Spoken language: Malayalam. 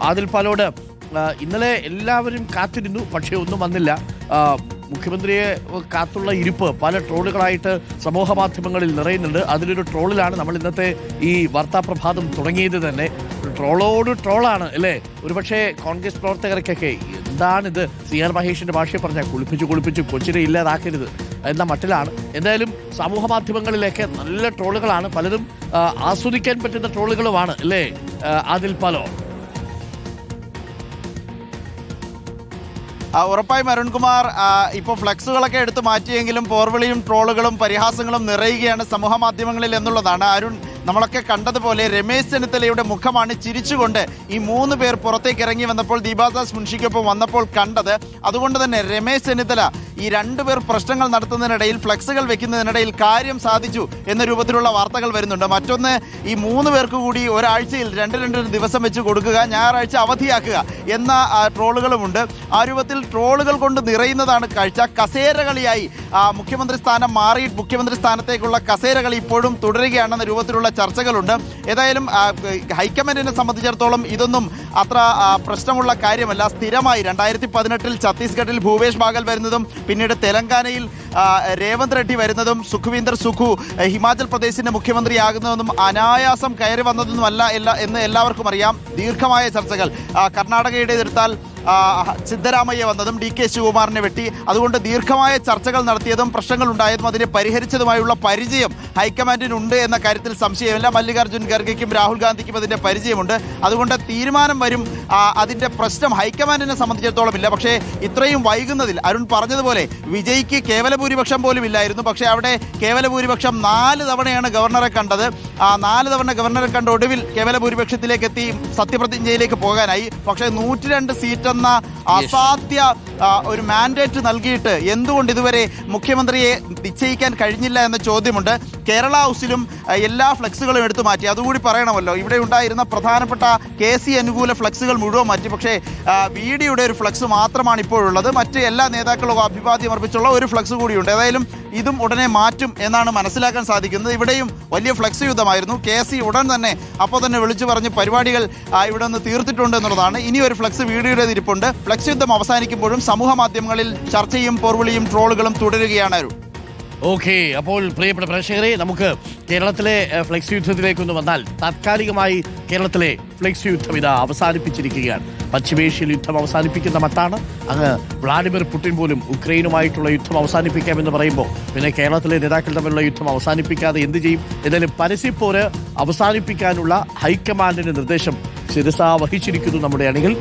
ആദിൽ പാലോട് ഇന്നലെ എല്ലാവരും കാത്തിരുന്നു, പക്ഷേ ഒന്നും വന്നില്ല. മുഖ്യമന്ത്രിയെ കാത്തുള്ള ഇരിപ്പ് പല ട്രോളുകളായിട്ട് സമൂഹ മാധ്യമങ്ങളിൽ നിറയുന്നുണ്ട്. അതിലൊരു ട്രോളിലാണ് നമ്മൾ ഇന്നത്തെ ഈ വാർത്താപ്രഭാതം തുടങ്ങിയത് തന്നെ. ട്രോളോട് ട്രോളാണ് അല്ലേ? ഒരുപക്ഷെ കോൺഗ്രസ് പ്രവർത്തകർക്കൊക്കെ എന്താണിത്, സി ആർ മഹേഷിന്റെ ഭാഷയെ പറഞ്ഞാൽ കുളിപ്പിച്ച് കൊച്ചിനെ ഇല്ലാതാക്കരുത് എന്ന മട്ടിലാണ്. എന്തായാലും സമൂഹ മാധ്യമങ്ങളിലേക്ക് നല്ല ട്രോളുകളാണ്, പലരും ആസ്വദിക്കാൻ പറ്റുന്ന ട്രോളുകളുമാണ് അല്ലേ ആദിൽ പാലോ? ഉറപ്പായും അരുൺകുമാർ, ഇപ്പോൾ ഫ്ലെക്സുകളൊക്കെ എടുത്ത് മാറ്റിയെങ്കിലും പോർവിളിയും ട്രോളുകളും പരിഹാസങ്ങളും നിറയുകയാണ് സമൂഹ മാധ്യമങ്ങളിൽ എന്നുള്ളതാണ്. അരുൺ, നമ്മളൊക്കെ കണ്ടതുപോലെ രമേശ് ചെന്നിത്തലയുടെ മുഖമാണ് ചിരിച്ചുകൊണ്ട് ഈ 3 പേർ പുറത്തേക്ക് ഇറങ്ങി വന്നപ്പോൾ ദീപാദാസ് മുൻഷിക്കൊപ്പം വന്നപ്പോൾ കണ്ടത്. അതുകൊണ്ട് തന്നെ രമേശ് ചെന്നിത്തല ഈ 2 പേർ പ്രശ്നങ്ങൾ നടത്തുന്നതിനിടയിൽ, ഫ്ലെക്സുകൾ വെക്കുന്നതിനിടയിൽ കാര്യം സാധിച്ചു എന്ന രൂപത്തിലുള്ള വാർത്തകൾ വരുന്നുണ്ട്. മറ്റൊന്ന്, ഈ 3 പേർക്ക് കൂടി ഒരാഴ്ചയിൽ 2 ദിവസം വെച്ച് കൊടുക്കുക, ഞായറാഴ്ച അവധിയാക്കുക എന്ന ട്രോളുകളുമുണ്ട്. ആ രൂപത്തിൽ ട്രോളുകൾ കൊണ്ട് നിറയുന്നതാണ് കാഴ്ച. കസേരകളിയായി മുഖ്യമന്ത്രി സ്ഥാനം മാറി മുഖ്യമന്ത്രി സ്ഥാനത്തേക്കുള്ള കസേരകളി ഇപ്പോഴും തുടരുകയാണെന്ന രൂപത്തിലുള്ള ചർച്ചകളുണ്ട്. ഏതായാലും ഹൈക്കമാൻഡിനെ സംബന്ധിച്ചിടത്തോളം ഇതൊന്നും അത്ര പ്രശ്നമുള്ള കാര്യമല്ല. സ്ഥിരമായി 2018 ഛത്തീസ്ഗഡിൽ ഭൂപേഷ് ബാഗൽ വരുന്നതും പിന്നീട് തെലങ്കാനയിൽ രേവന്ത് റെഡ്ഡി വരുന്നതും സുഖ്വീന്ദർ സുഖു ഹിമാചൽ പ്രദേശിന്റെ മുഖ്യമന്ത്രിയാകുന്നതെന്നും അനായാസം കയറി വന്നതൊന്നുമല്ല എന്ന് എല്ലാവർക്കും അറിയാം. ദീർഘമായ ചർച്ചകൾ കർണാടകയുടേതെടുത്താൽ സിദ്ധരാമയ്യ വന്നതും ഡി കെ ശിവകുമാറിനെ വെട്ടി, അതുകൊണ്ട് ദീർഘമായ ചർച്ചകൾ നടത്തിയതും പ്രശ്നങ്ങൾ ഉണ്ടായതും അതിനെ പരിഹരിച്ചതുമായുള്ള പരിചയം ഹൈക്കമാൻഡിനുണ്ട് എന്ന കാര്യത്തിൽ സംശയമില്ല. മല്ലികാർജ്ജുൻ ഖർഗെക്കും രാഹുൽ ഗാന്ധിക്കും അതിൻ്റെ പരിചയമുണ്ട്. അതുകൊണ്ട് തീരുമാനം വരും. അതിൻ്റെ പ്രശ്നം ഹൈക്കമാൻഡിനെ സംബന്ധിച്ചിടത്തോളം ഇല്ല. പക്ഷേ ഇത്രയും വൈകുന്നതിൽ അരുൺ പറഞ്ഞതുപോലെ വിജയ്ക്ക് കേവല ഭൂരിപക്ഷം പോലും ഇല്ലായിരുന്നു. പക്ഷേ അവിടെ കേവല ഭൂരിപക്ഷം 4 തവണയാണ് ഗവർണറെ കണ്ടത്. 4 തവണ ഗവർണറെ കണ്ട ഒടുവിൽ കേവല ഭൂരിപക്ഷത്തിലേക്ക് എത്തി സത്യപ്രതിജ്ഞയിലേക്ക് പോകാനായി. പക്ഷേ 102 സീറ്റ് എന്ന അസാധ്യ ഒരു മാൻഡേറ്റ് നൽകിയിട്ട് എന്തുകൊണ്ട് ഇതുവരെ മുഖ്യമന്ത്രിയെ നിശ്ചയിക്കാൻ കഴിഞ്ഞില്ല എന്ന ചോദ്യമുണ്ട്. കേരള ഹൗസിലും എല്ലാ ഫ്ലെക്സുകളും എടുത്തു മാറ്റി. അതുകൂടി പറയണമല്ലോ, ഇവിടെ ഉണ്ടായിരുന്ന പ്രധാനപ്പെട്ട KC അനുകൂല ഫ്ലെക്സുകൾ മുഴുവൻ മാറ്റി. പക്ഷേ VDയുടെ ഒരു ഫ്ലെക്സ് മാത്രമാണ് ഇപ്പോഴുള്ളത്. മറ്റ് എല്ലാ നേതാക്കളും അഭിവാദ്യം അർപ്പിച്ചുള്ള ഒരു ഫ്ലെക്സ് കൂടിയുണ്ട്. ഏതായാലും ഇതും ഉടനെ മാറ്റും എന്നാണ് മനസ്സിലാക്കാൻ സാധിക്കുന്നത്. ഇവിടെയും വലിയ ഫ്ലെക്സ് യുദ്ധമായിരുന്നു. KC ഉടൻ തന്നെ അപ്പോൾ തന്നെ വിളിച്ചു പറഞ്ഞ് പരിപാടികൾ ഇവിടെ നിന്ന് തീർത്തിട്ടുണ്ട് എന്നുള്ളതാണ്. ഇനി ഒരു ഫ്ലെക്സ് VDയുടെ ഇരിപ്പുണ്ട്. ഫ്ലെക്സ് യുദ്ധം അവസാനിക്കുമ്പോഴും സമൂഹ മാധ്യമങ്ങളിൽ ചർച്ചയും പോർവിളിയും ട്രോളുകളും തുടരുകയാണ്. ഓക്കെ, അപ്പോൾ പ്രിയപ്പെട്ട പ്രേക്ഷകരെ, നമുക്ക് കേരളത്തിലെ ഫ്ലെക്സ് യുദ്ധത്തിലേക്കൊന്ന് വന്നാൽ, താത്കാലികമായി കേരളത്തിലെ ഫ്ലെക്സ് യുദ്ധം ഇതാ അവസാനിപ്പിച്ചിരിക്കുകയാണ്. പശ്ചിമേഷ്യയിൽ യുദ്ധം അവസാനിപ്പിക്കുന്ന മട്ടാണ്. അങ്ങ് വ്ളാഡിമിർ പുടിൻ പോലും ഉക്രൈനുമായിട്ടുള്ള യുദ്ധം അവസാനിപ്പിക്കാമെന്ന് പറയുമ്പോൾ പിന്നെ കേരളത്തിലെ നേതാക്കൾ തമ്മിലുള്ള യുദ്ധം അവസാനിപ്പിക്കാതെ എന്ത് ചെയ്യും? എന്തായാലും പരസ്യപ്പോര് അവസാനിപ്പിക്കാനുള്ള ഹൈക്കമാൻഡിന്റെ നിർദ്ദേശം ശിരസാ വഹിച്ചിരിക്കുന്നു നമ്മുടെ അണികൾ.